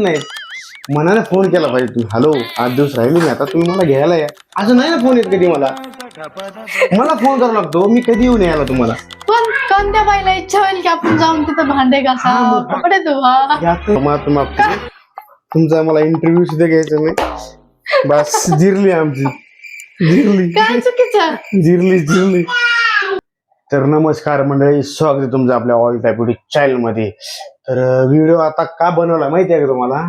नाही मनाने फोन केला पाहिजे तू. हॅलो 8 दिवस राहिले मी आता, तुम्ही मला घ्यायला या. असं नाही ना फोन येत कधी मला फोन करावा लागतो. मी कधी येऊन यायला तुम्हाला. पण कोणत्या बाईला इच्छा होईल की आपण जाऊन तिथं भांडे घासा कपडे धुवा. तुमचा मला इंटरव्ह्यू सुद्धा घ्यायचा नाही. बस जिरली आमची, जिरली काय चुकीचं. जिरली. तर नमस्कार मंडळी, स्वागत आहे तुमचं आपल्या ऑल टाईप युट्यूब चॅनल मध्ये. तर व्हिडिओ आता का बनवला माहिती आहे का तुम्हाला?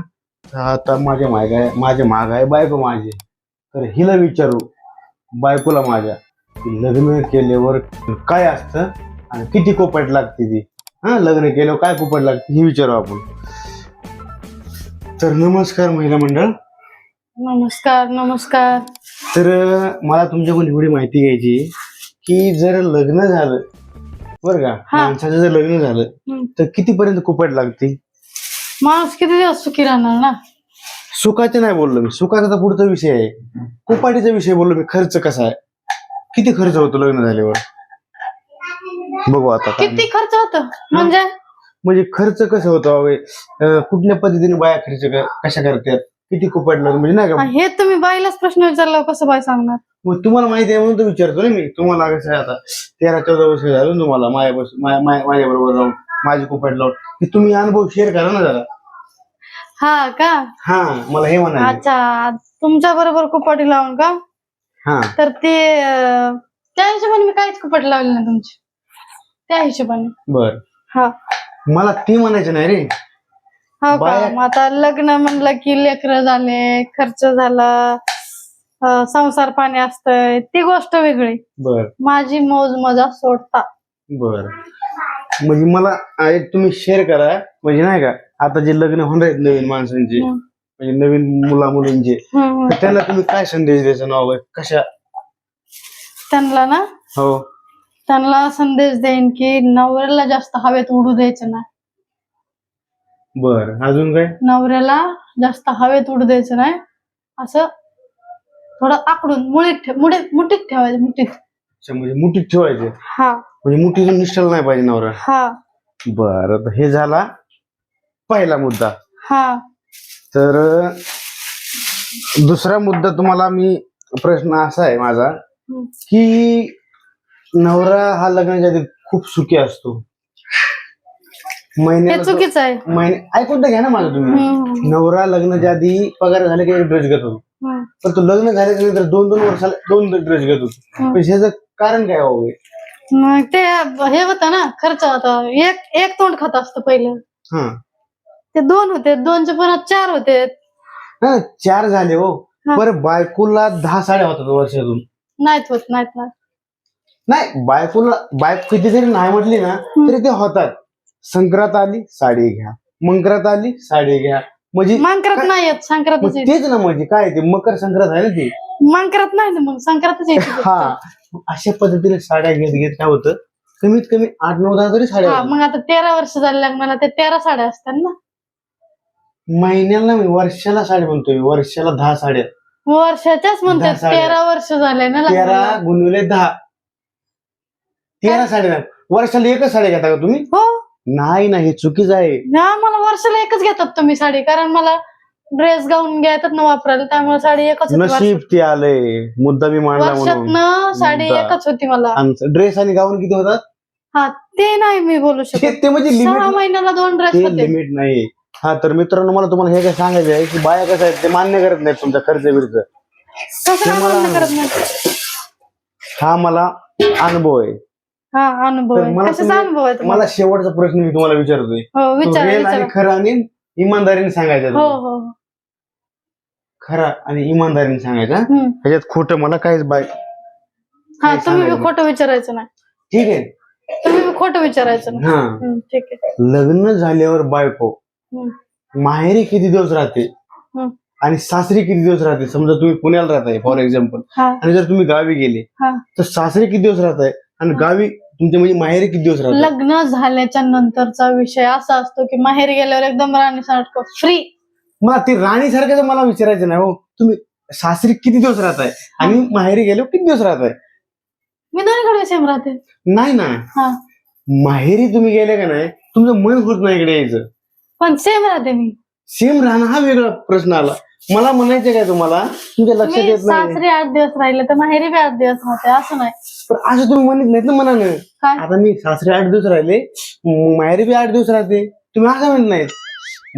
आता माझ्या माग आहे बायको माझी. तर हिला विचारू, बायकोला माझ्या, की लग्न केल्यावर काय असतं आणि किती कोपट लागते ती. लग्न केल्यावर काय कोपट लागते हे विचारू आपण. तर नमस्कार महिला मंडळ. नमस्कार. तर मला तुमच्याकडून एवढी माहिती घ्यायची की जर लग्न झालं बरं का, माणसाचं जर लग्न झालं तर कितीपर्यंत कुपट लागते? माणूस किती दिवस सुखी राहणार ना. सुखाचे नाही बोललो मी, सुखाचा तर पुढचा विषय आहे. कुपाटीचा विषय बोललो मी. खर्च कसा आहे, किती खर्च होतो लग्न झाल्यावर बघू आता. किती खर्च होतो म्हणजे खर्च कसं होतं, कुठल्या पद्धतीने बाया खर्च कशा करतात, किती कुपट लागतो म्हणजे नाही का. हे तुम्ही बाईलाच प्रश्न विचारला, कसं बाई सांगणार. मग तुम्हाला माहिती आहे म्हणून तर विचारतो ना मी. तुम्हाला कसं आहे, आता 13-14 वर्ष झालं तुम्हाला माझ्या बरोबर राहून, माझी कुपट लावून, की तुम्ही अनुभव शेअर करा ना जरा. हा का? हा, मला हे म्हणायचं. अच्छा, तुमच्या बरोबर कुपाटी लावून का? हा, तर ते त्या हिशोबाने मी काहीच कुपाटी लावली ना तुमची, त्या हिशोबाने. बर, हा, मला ती म्हणायचं नाही रे. हो का? मग आता लग्न म्हणलं की लेकरं झाले, खर्च झाला, संसार पाणी असतंय, ती गोष्ट वेगळी. बर, माझी मौज मजा सोडता. बर, म्हणजे मला एक तुम्ही शेअर करा, म्हणजे नाही का, आता जे लग्न होणार आहेत नवीन माणसांचे, म्हणजे नवीन मुला मुलींचे, तर त्यांना तुम्ही काय संदेश द्यायचा नाव आहे कशा? त्यांना ना, हो, त्यांना संदेश देईन की नवऱ्याला जास्त हवेत उडू द्यायचं नाही. बर, अजून काय? नवऱ्याला जास्त हवेत उडू द्यायचं नाही, असं थोडं आकडून मुठीत ठेवायचं, मुठीत. अच्छा, म्हणजे मुठीत ठेवायचे. हा, म्हणजे मुठीतून निष्ठल नाही पाहिजे नवरा. हा. बर, हे झाला पहिला मुद्दा. हा, तर दुसरा मुद्दा तुम्हाला मी, प्रश्न असा आहे माझा की नवरा हा लग्नाच्या आधी खूप सुखी असतो. हे चुकीचं आहे. ऐकून तर घ्या ना माझं तुम्ही. नवरा लग्नाच्या आधी पगार झाले की एक ड्रेस घेत होतो, पण तो लग्न झाल्याच्या नंतर 2-2 वर्षाला 2 ड्रेस घेत होतो. पण ह्याचं कारण काय हवं? मग ते हे होतं ना, खर्च होता. एक तोंड खात असतं पहिलं, ते 2 होते, 2चे परत 4 होते. 4 झाले हो. बरं, बायकोला 10 साड्या होतात वर्षातून. नाहीत होत. नाही, बायको किती जरी नाही म्हटली ना तरी ते होतात. संक्रांत आली साडी घ्या, मंगरात आली साडी घ्या, म्हणजे मंकरात नाही येत, संक्रांतच येते. तेच ना, म्हणजे काय ते मकर संक्रांत आहे ना ती. मंकरात नाही ना, मग संक्रांतच येते. हा, अशा पद्धतीने साड्या घेत काय होतं, कमीत कमी 8-9 तरी साड्या होतात. मग आता 13 वर्ष झाले लग्नाला, ते 13 साड्या असतात ना. महिन्याला मी वर्षाला साडी म्हणतोय, वर्षाला 10 साड्या. वर्षाच्याच म्हणते, 13 वर्ष झाले ना. 13 गुणिले 10, 13 साड्या. वर्षाला एकच साडी घेता का तुम्ही? हो. नाही, हे चुकीचं आहे. मला वर्षाला एकच घेतात तुम्ही साडी, कारण मला ड्रेस गाऊन घ्यायतात ना वापरायला, त्यामुळे साडी एकच होती. नशीब ती आलंय, मुद्दा मी मांडला म्हणून. वर्षातनं साडी एकच होती मला. ड्रेस आणि गाऊन किती होतात? हा, ते नाही मी बोलू शकत. ते म्हणजे 6 महिन्याला 2 ड्रेस होते. लिमिट नाही. हा, तर मित्रांनो, मला तुम्हाला हे काय सांगायचं आहे की बाया कसं आहेत, ते मान्य करत नाहीत तुमचा खर्च बिर्च. हा मला अनुभव आहे. हा, अनुभव आहे. कशाचा अनुभव आहे तुम्हाला? मला शेवटचा प्रश्न मी तुम्हाला विचारतोय. हो, विचारा. खरं आणि इमानदारीने सांगायचं. हो. खरा आणि इमानदारीने सांगायचं. ह्याच्यात खोटं मला काहीच हा, तुम्ही खोटं विचारायचं नाही. ठीक आहे, तुम्ही खोटं विचारायचं नाही. हा, ठीक आहे. लग्न झाल्यावर बायको माहेरी किती दिवस राहते आणि सासरी किती दिवस राहते? समजा तुम्ही पुण्याला राहताय फॉर एक्झाम्पल, आणि जर तुम्ही गावी गेले तर सासरी किती दिवस राहताय आणि गावी तुमच्या म्हणजे माहेरी किती दिवस राहताय? लग्न झाल्याच्या नंतरचा विषय असा असतो की माहेरी गेल्यावर एकदम राणीसारखं फ्री. मला ती राणीसारखं मला विचारायचं नाही हो. तुम्ही सासरी किती दिवस राहताय आणि माहेरी गेल्यावर किती दिवस राहताय? मी दोन्हीकडे सेम राहते. नाही ना, माहेरी तुम्ही गेले का नाही, तुमचं मन होत नाही इकडे यायचं. पण सेम राहते मी. सेम राहणं हा वेगळा प्रश्न आला. मला म्हणायचं काय तुम्हाला, तुमच्या लक्षात तुम्ही येत नाही. सासरी 8 दिवस राहिले तर माहेरी बी 8 दिवस राहते असं नाही. पण असं तुम्ही म्हणत नाहीत ना मनानं. काय आता मी सासरे 8 दिवस राहिले, माहेरी बी 8 दिवस राहते, तुम्ही असं म्हणत नाहीत.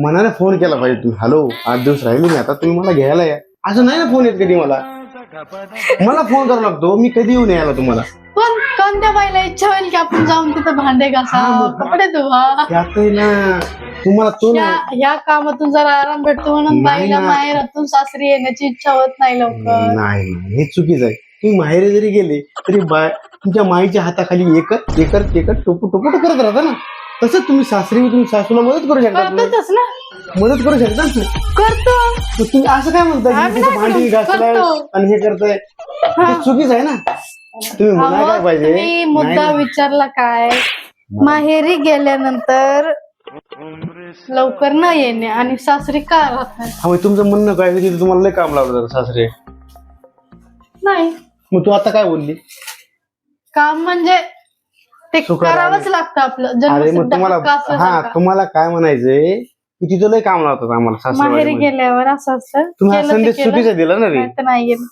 मनाने फोन केला पाहिजे तुम्ही, हॅलो 8 दिवस राहिले मी, आता तुम्ही मला घ्यायला या. असं नाही ना फोन येत कधी मला फोन करावा लागतो. मी कधी येऊन यायला तुम्हाला. पण कोणत्या बाईला इच्छा होईल की आपण जाऊन तिथं भांडे घासा, कपडे धुवा, त्यात ना तुम्हाला तो ना या कामातून जरा आराम भेटतो म्हणून नाही बाईला ना. माहेरातून सासरी येण्याची इच्छा होत नाही लवकर. नाही नाही, हे चुकीचं आहे. तुम्ही माहेरी जरी गेले तरी तुमच्या माईच्या हाताखाली एकच एकच एकच टोपू करत राहता ना. तसंच तुम्ही सासरी तुम्ही सासूला मदत करू शकता, करतोच ना, मदत करू शकता ना. करतो. मग तुम्ही असं काय म्हणता की आम्ही तिथं नाही भांडी करू, घासलाय करतो. आणि हे करताय, हे चुकीचं आहे ना. तुम्ही म्हणाय काय अहो, पाहिजे, तुम्ही मुद्दा नाही ना. विचारला काय, माहेरी गेल्यानंतर लवकर न येणे आणि सासरी का राहत नाही. हा, मग तुमचं म्हणणं काय की तुम्हाला लय काम लावलं जातं सासरे. नाही मग तू आता काय बोलली? काम म्हणजे ते सुखात करावंच आले. लागतं आपलं अरे मग जन्मसिद्ध तुम्हाला हक्क असल्यासारखं. हा तुम्हाला काय म्हणायचंय की तिथं लय काम लावतात आम्हाला माहेरी सासरे. गेल्यावर असं असतं, तुम्ही हा केलं ते संदेश केलं, चुकीचा दिला ना रे. नाही तर नाही गेलं.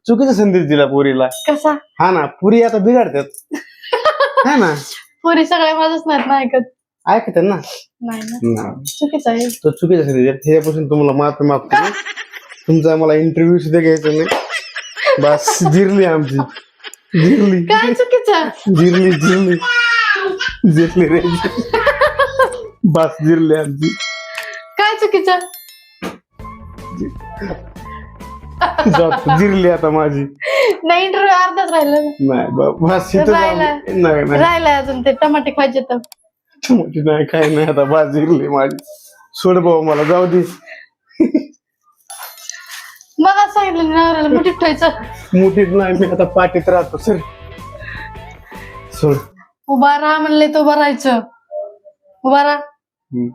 चुकीचा संदेश दिला पोरीला. कसा हा ना, पुरी आता बिघडतात. हा ना, पुरी सगळ्या माझंच नाहीत ना ऐकत. ऐकतात ना. नाही ना, चुकीचं आहे. तो चुकीचा संदेश दिला. ह्याच्यापासून तुम्हाला माफी मागतो. तुमचा मला इंटरव्ह्यू सुद्धा घ्यायचा नाही. बस जिरली आमची, जिरली काय चुकीचं? जिरली जिरली जिरली रे. बस जिरली आमची. काय चुकीचं? जिरली आता माझी. नाही इंटरव्ह्यू अर्धाच राहिलं ना. नाही बस इथं राहिला. नाही नाही राहिलाय अजून ते टमाटे खायचे तर. नाही काय नाही, आता बस जिरली माझी. सोड भाऊ, मला जाऊ दे. मला सांगितलं नवऱ्याला मुठीत ठेवायचं. मोठीच नाही, मी आता पाठीत राहतो. सर सोड. उभा राहा म्हणले तो उभं राहायचं. उभा राहा. हम्म.